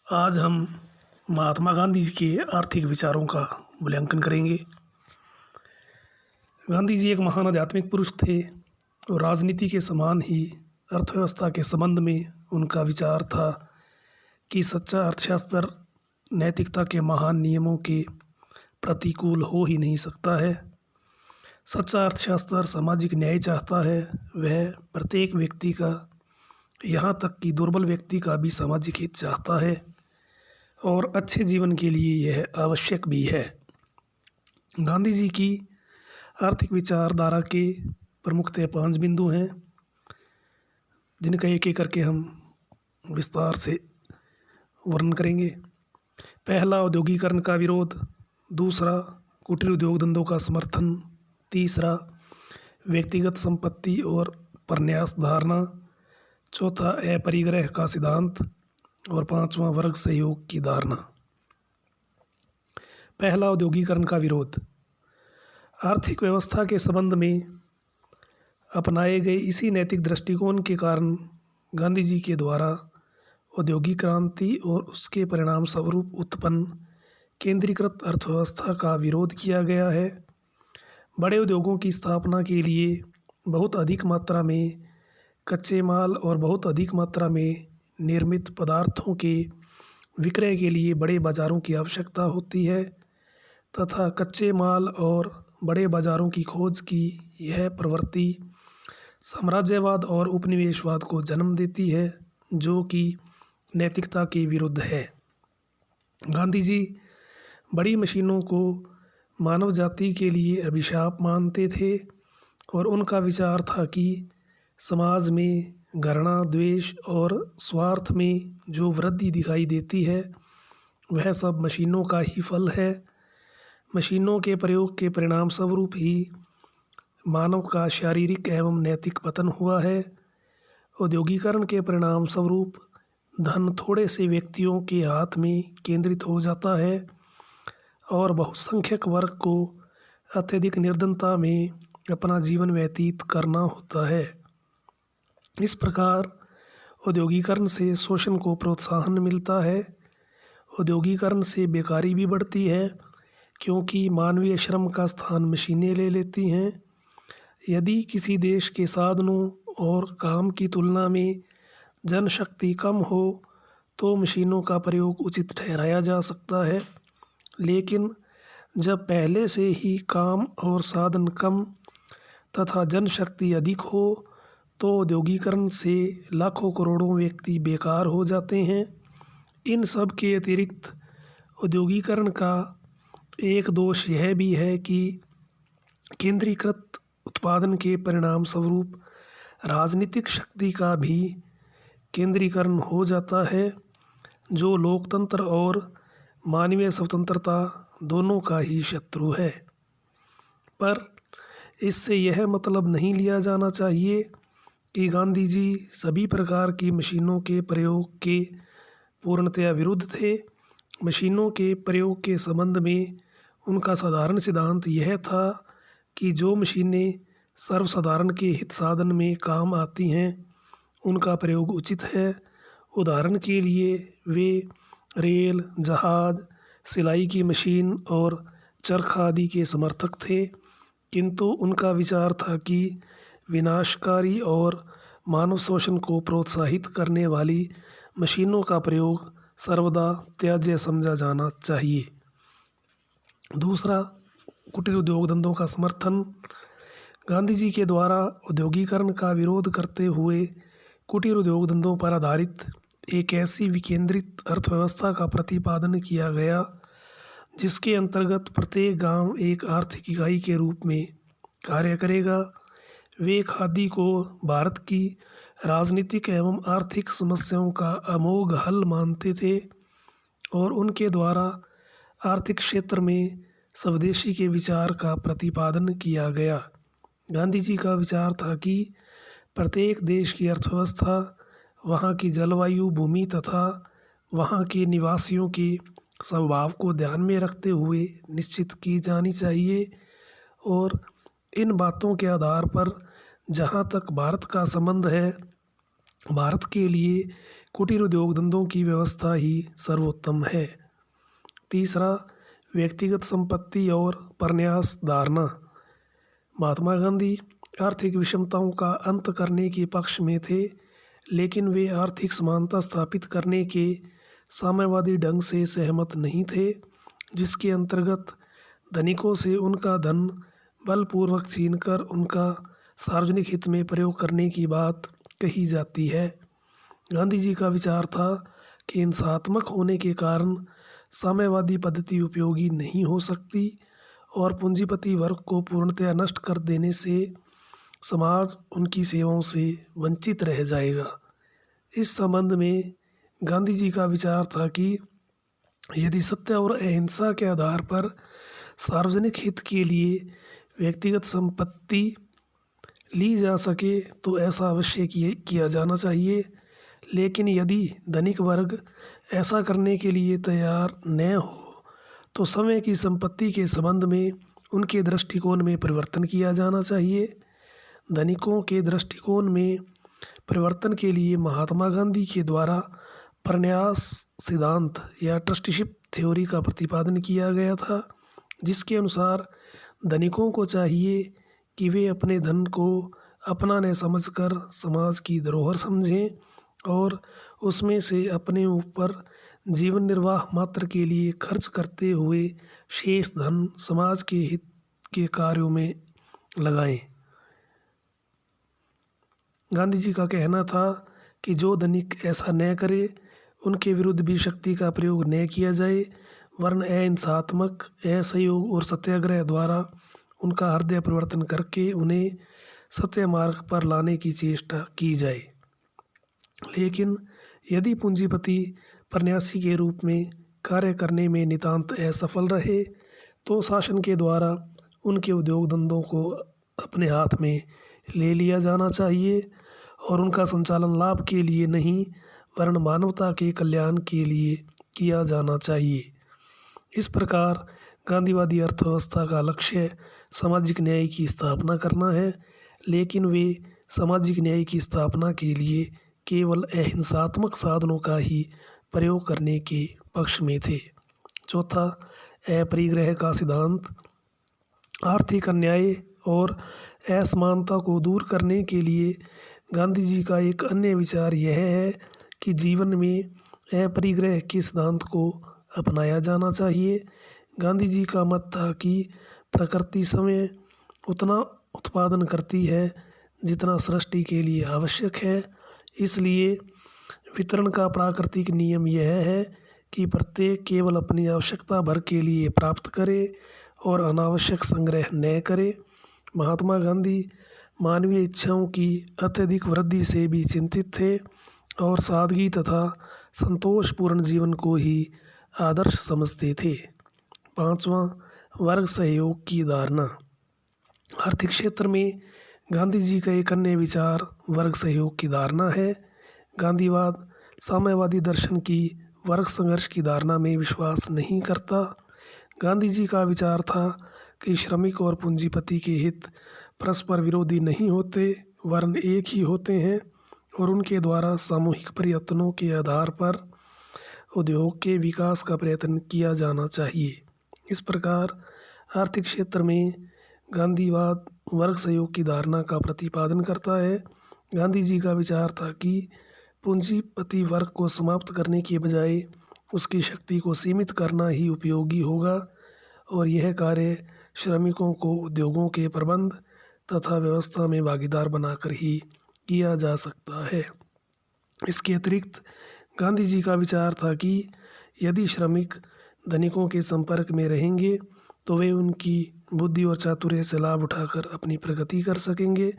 आज हम महात्मा गांधी जी के आर्थिक विचारों का मूल्यांकन करेंगे। गांधी जी एक महान आध्यात्मिक पुरुष थे और राजनीति के समान ही अर्थव्यवस्था के संबंध में उनका विचार था कि सच्चा अर्थशास्त्र नैतिकता के महान नियमों के प्रतिकूल हो ही नहीं सकता है। सच्चा अर्थशास्त्र सामाजिक न्याय चाहता है। वह प्रत्येक व्यक्ति का, यहाँ तक कि दुर्बल व्यक्ति का भी सामाजिक हित चाहता है और अच्छे जीवन के लिए यह आवश्यक भी है। गांधी जी की आर्थिक विचारधारा के प्रमुखतः 5 बिंदु हैं, जिनका एक एक करके हम विस्तार से वर्णन करेंगे। पहला, औद्योगिकरण का विरोध। दूसरा, कुटीर उद्योग धंधों का समर्थन। तीसरा, व्यक्तिगत संपत्ति और प्रन्यास धारणा। चौथा, अपरिग्रह का सिद्धांत। और पांचवा, वर्ग सहयोग की धारणा। पहला, औद्योगिकरण का विरोध। आर्थिक व्यवस्था के संबंध में अपनाए गए इसी नैतिक दृष्टिकोण के कारण गांधी जी के द्वारा औद्योगिक क्रांति और उसके परिणाम स्वरूप उत्पन्न केंद्रीकृत अर्थव्यवस्था का विरोध किया गया है। बड़े उद्योगों की स्थापना के लिए बहुत अधिक मात्रा में कच्चे माल और बहुत अधिक मात्रा में निर्मित पदार्थों के विक्रय के लिए बड़े बाज़ारों की आवश्यकता होती है तथा कच्चे माल और बड़े बाज़ारों की खोज की यह प्रवृत्ति साम्राज्यवाद और उपनिवेशवाद को जन्म देती है, जो कि नैतिकता के विरुद्ध है। गांधी जी बड़ी मशीनों को मानव जाति के लिए अभिशाप मानते थे और उनका विचार था कि समाज में घृणा, द्वेष और स्वार्थ में जो वृद्धि दिखाई देती है वह सब मशीनों का ही फल है। मशीनों के प्रयोग के परिणाम स्वरूप ही मानव का शारीरिक एवं नैतिक पतन हुआ है। औद्योगिकरण के परिणाम स्वरूप धन थोड़े से व्यक्तियों के हाथ में केंद्रित हो जाता है और बहुसंख्यक वर्ग को अत्यधिक निर्धनता में अपना जीवन व्यतीत करना होता है। इस प्रकार औद्योगिकरण से शोषण को प्रोत्साहन मिलता है। औद्योगिकरण से बेकारी भी बढ़ती है, क्योंकि मानवीय श्रम का स्थान मशीनें ले लेती हैं। यदि किसी देश के साधनों और काम की तुलना में जनशक्ति कम हो तो मशीनों का प्रयोग उचित ठहराया जा सकता है, लेकिन जब पहले से ही काम और साधन कम तथा जनशक्ति अधिक हो तो औद्योगिकरण से लाखों करोड़ों व्यक्ति बेकार हो जाते हैं। इन सब के अतिरिक्त औद्योगिकरण का एक दोष यह भी है कि केंद्रीकृत उत्पादन के परिणाम स्वरूप राजनीतिक शक्ति का भी केंद्रीकरण हो जाता है, जो लोकतंत्र और मानवीय स्वतंत्रता दोनों का ही शत्रु है। पर इससे यह मतलब नहीं लिया जाना चाहिए कि गांधी जी सभी प्रकार की मशीनों के प्रयोग के पूर्णतया विरुद्ध थे। मशीनों के प्रयोग के संबंध में उनका साधारण सिद्धांत यह था कि जो मशीनें सर्वसाधारण के हित साधन में काम आती हैं उनका प्रयोग उचित है। उदाहरण के लिए वे रेल, जहाज, सिलाई की मशीन और चरखा आदि के समर्थक थे, किंतु उनका विचार था कि विनाशकारी और मानव शोषण को प्रोत्साहित करने वाली मशीनों का प्रयोग सर्वदा त्याज्य समझा जाना चाहिए। दूसरा, कुटीर उद्योग धंधों का समर्थन। गांधी जी के द्वारा औद्योगिकरण का विरोध करते हुए कुटीर उद्योग धंधों पर आधारित एक ऐसी विकेंद्रित अर्थव्यवस्था का प्रतिपादन किया गया जिसके अंतर्गत प्रत्येक गांव एक आर्थिक इकाई के रूप में कार्य करेगा। वे खादी को भारत की राजनीतिक एवं आर्थिक समस्याओं का अमोघ हल मानते थे और उनके द्वारा आर्थिक क्षेत्र में स्वदेशी के विचार का प्रतिपादन किया गया। गांधी जी का विचार था कि प्रत्येक देश की अर्थव्यवस्था वहाँ की जलवायु, भूमि तथा वहाँ के निवासियों के स्वभाव को ध्यान में रखते हुए निश्चित की जानी चाहिए और इन बातों के आधार पर जहाँ तक भारत का संबंध है, भारत के लिए कुटीर उद्योग धंधों की व्यवस्था ही सर्वोत्तम है। तीसरा, व्यक्तिगत संपत्ति और परन्यास धारणा। महात्मा गांधी आर्थिक विषमताओं का अंत करने के पक्ष में थे, लेकिन वे आर्थिक समानता स्थापित करने के साम्यवादी ढंग से सहमत नहीं थे, जिसके अंतर्गत धनिकों से उनका धन बलपूर्वक छीनकर उनका सार्वजनिक हित में प्रयोग करने की बात कही जाती है। गांधी जी का विचार था कि हिंसात्मक होने के कारण साम्यवादी पद्धति उपयोगी नहीं हो सकती और पूंजीपति वर्ग को पूर्णतया नष्ट कर देने से समाज उनकी सेवाओं से वंचित रह जाएगा। इस संबंध में गांधी जी का विचार था कि यदि सत्य और अहिंसा के आधार पर सार्वजनिक हित के लिए व्यक्तिगत संपत्ति ली जा सके तो ऐसा अवश्य किया जाना चाहिए, लेकिन यदि धनिक वर्ग ऐसा करने के लिए तैयार न हो तो समय की संपत्ति के संबंध में उनके दृष्टिकोण में परिवर्तन किया जाना चाहिए। धनिकों के दृष्टिकोण में परिवर्तन के लिए महात्मा गांधी के द्वारा परन्यास सिद्धांत या ट्रस्टीशिप थ्योरी का प्रतिपादन किया गया था, जिसके अनुसार धनिकों को चाहिए कि वे अपने धन को अपना न समझकर समाज की धरोहर समझें और उसमें से अपने ऊपर जीवन निर्वाह मात्र के लिए खर्च करते हुए शेष धन समाज के हित के कार्यों में लगाएं। गांधी जी का कहना था कि जो धनिक ऐसा न करे उनके विरुद्ध भी शक्ति का प्रयोग न किया जाए, वरन अहिंसात्मक असहयोग और सत्याग्रह द्वारा उनका हृदय परिवर्तन करके उन्हें सत्य मार्ग पर लाने की चेष्टा की जाए। लेकिन यदि पूंजीपति परन्यासी के रूप में कार्य करने में नितांत असफल रहे तो शासन के द्वारा उनके उद्योग धंधों को अपने हाथ में ले लिया जाना चाहिए और उनका संचालन लाभ के लिए नहीं वरन मानवता के कल्याण के लिए किया जाना चाहिए। इस प्रकार गांधीवादी अर्थव्यवस्था का लक्ष्य सामाजिक न्याय की स्थापना करना है, लेकिन वे सामाजिक न्याय की स्थापना के लिए केवल अहिंसात्मक साधनों का ही प्रयोग करने के पक्ष में थे। चौथा, अपरिग्रह का सिद्धांत। आर्थिक अन्याय और असमानता को दूर करने के लिए गांधी जी का एक अन्य विचार यह है कि जीवन में अपरिग्रह के सिद्धांत को अपनाया जाना चाहिए। गांधी जी का मत था कि प्रकृति समय उतना उत्पादन करती है जितना सृष्टि के लिए आवश्यक है, इसलिए वितरण का प्राकृतिक नियम यह है कि प्रत्येक केवल अपनी आवश्यकता भर के लिए प्राप्त करे और अनावश्यक संग्रह न करे। महात्मा गांधी मानवीय इच्छाओं की अत्यधिक वृद्धि से भी चिंतित थे और सादगी तथा संतोषपूर्ण जीवन को ही आदर्श समझते थे। पांचवा, वर्ग सहयोग की धारणा। आर्थिक क्षेत्र में गांधी जी का एक अन्य विचार वर्ग सहयोग की धारणा है। गांधीवाद साम्यवादी दर्शन की वर्ग संघर्ष की धारणा में विश्वास नहीं करता। गांधी जी का विचार था कि श्रमिक और पूंजीपति के हित परस्पर विरोधी नहीं होते वरन एक ही होते हैं और उनके द्वारा सामूहिक प्रयत्नों के आधार पर उद्योग के विकास का प्रयत्न किया जाना चाहिए। इस प्रकार आर्थिक क्षेत्र में गांधीवाद वर्ग सहयोग की धारणा का प्रतिपादन करता है। गांधी जी का विचार था कि पूंजीपति वर्ग को समाप्त करने के बजाय उसकी शक्ति को सीमित करना ही उपयोगी होगा और यह कार्य श्रमिकों को उद्योगों के प्रबंध तथा व्यवस्था में भागीदार बनाकर ही किया जा सकता है। इसके अतिरिक्त गांधी जी का विचार था कि यदि श्रमिक धनिकों के संपर्क में रहेंगे तो वे उनकी बुद्धि और चातुर्य से लाभ उठाकर अपनी प्रगति कर सकेंगे।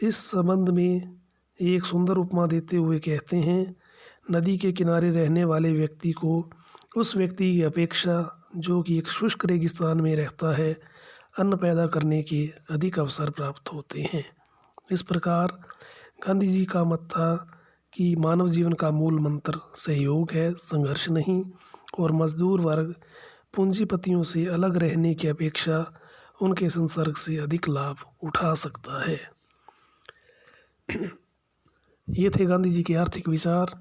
इस संबंध में एक सुंदर उपमा देते हुए कहते हैं, नदी के किनारे रहने वाले व्यक्ति को उस व्यक्ति की अपेक्षा जो कि एक शुष्क रेगिस्तान में रहता है अन्न पैदा करने के अधिक अवसर प्राप्त होते हैं। इस प्रकार गांधी जी का मत था कि मानव जीवन का मूल मंत्र सहयोग है, संघर्ष नहीं, और मजदूर वर्ग पूंजीपतियों से अलग रहने की अपेक्षा उनके संसर्ग से अधिक लाभ उठा सकता है। ये थे गांधी जी के आर्थिक विचार।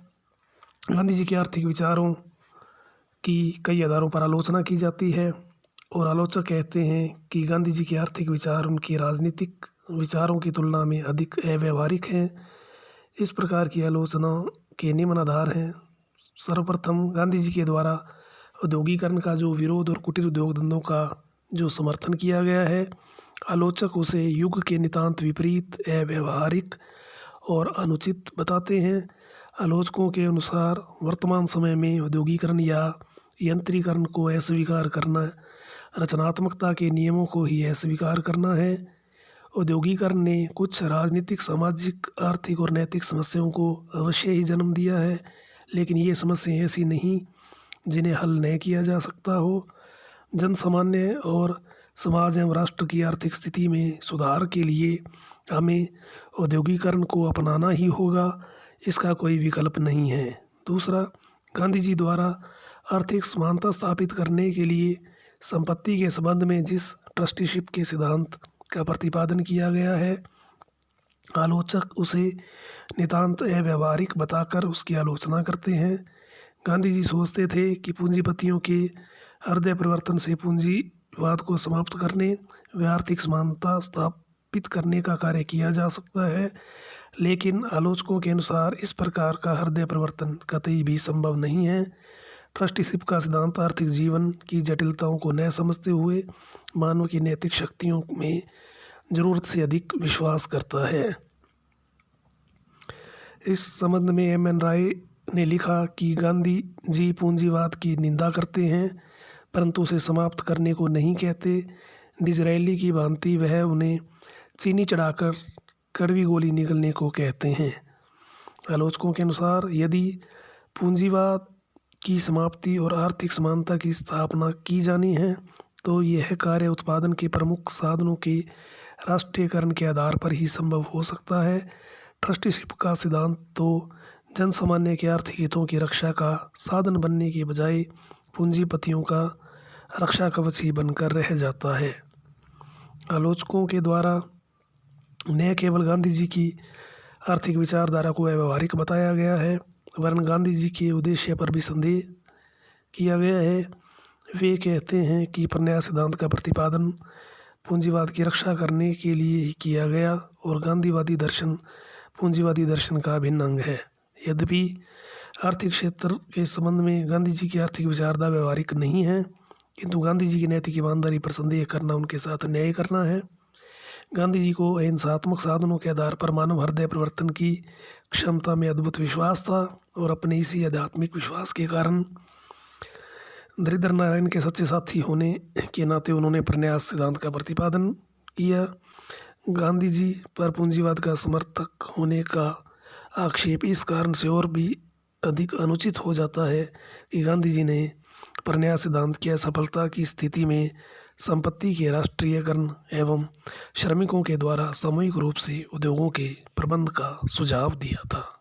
गांधी जी के आर्थिक विचारों की कई आधारों पर आलोचना की जाती है और आलोचक कहते हैं कि गांधी जी के आर्थिक विचार उनके राजनीतिक विचारों की तुलना में अधिक अव्यावहारिक हैं। इस प्रकार की आलोचना के निम्न आधार हैं। सर्वप्रथम, गांधी जी के द्वारा औद्योगिकरण का जो विरोध और कुटीर उद्योग धंधों का जो समर्थन किया गया है, आलोचक उसे युग के नितांत विपरीत, अव्यावहारिक और अनुचित बताते हैं। आलोचकों के अनुसार वर्तमान समय में औद्योगिकरण या यंत्रीकरण को अस्वीकार करना रचनात्मकता के नियमों को ही अस्वीकार करना है। औद्योगिकरण ने कुछ राजनीतिक, सामाजिक, आर्थिक और नैतिक समस्याओं को अवश्य ही जन्म दिया है, लेकिन ये समस्याएं ऐसी नहीं जिन्हें हल नहीं किया जा सकता हो। जन सामान्य और समाज एवं राष्ट्र की आर्थिक स्थिति में सुधार के लिए हमें औद्योगिकरण को अपनाना ही होगा, इसका कोई विकल्प नहीं है। दूसरा, गांधी जी द्वारा आर्थिक समानता स्थापित करने के लिए संपत्ति के संबंध में जिस ट्रस्टीशिप के सिद्धांत का प्रतिपादन किया गया है, आलोचक उसे नितांत अव्यावहारिक बताकर उसकी आलोचना करते हैं। गांधी जी सोचते थे कि पूंजीपतियों के हृदय परिवर्तन से पूंजीवाद को समाप्त करने व आर्थिक समानता स्थापित करने का कार्य किया जा सकता है, लेकिन आलोचकों के अनुसार इस प्रकार का हृदय परिवर्तन कतई भी संभव नहीं है। ट्रस्टीशिप का सिद्धांत आर्थिक जीवन की जटिलताओं को न समझते हुए मानव की नैतिक शक्तियों में जरूरत से अधिक विश्वास करता है। इस संबंध में M.N. राय ने लिखा कि गांधी जी पूंजीवाद की निंदा करते हैं, परंतु उसे समाप्त करने को नहीं कहते। डिज़रायली की भांति वह उन्हें चीनी चढ़ाकर कड़वी गोली निगलने को कहते हैं। आलोचकों के अनुसार यदि पूंजीवाद की समाप्ति और आर्थिक समानता की स्थापना की जानी है तो यह कार्य उत्पादन के प्रमुख साधनों के राष्ट्रीयकरण के आधार पर ही संभव हो सकता है। ट्रस्टीशिप का सिद्धांत तो जन सामान्य के आर्थिक हितों की रक्षा का साधन बनने के बजाय पूंजीपतियों का रक्षा कवच ही बनकर रह जाता है। आलोचकों के द्वारा न केवल गांधी जी की आर्थिक विचारधारा को अव्यवहारिक बताया गया है, वरन गांधी जी के उद्देश्य पर भी संदेह किया गया है। वे कहते हैं कि प्रन्यास सिद्धांत का प्रतिपादन पूंजीवाद की रक्षा करने के लिए ही किया गया और गांधीवादी दर्शन पूंजीवादी दर्शन का अभिन्न अंग है। यद्यपि आर्थिक क्षेत्र के संबंध में गांधी जी की आर्थिक विचारधारा व्यवहारिक नहीं है, किंतु गांधी जी की नैतिक ईमानदारी पर संदेह करना उनके साथ अन्याय करना है। गांधी जी को अहिंसात्मक साधनों के आधार पर मानव हृदय परिवर्तन की क्षमता में अद्भुत विश्वास था और अपने इसी आध्यात्मिक विश्वास के कारण दरिद्र नारायण के सच्चे साथी होने के नाते उन्होंने प्रन्यास सिद्धांत का प्रतिपादन किया। गांधी जी पर पूंजीवाद का समर्थक होने का आक्षेप इस कारण से और भी अधिक अनुचित हो जाता है कि गांधी जी ने प्रन्यास सिद्धांत की असफलता की स्थिति में संपत्ति के राष्ट्रीयकरण एवं श्रमिकों के द्वारा सामूहिक रूप से उद्योगों के प्रबंध का सुझाव दिया था।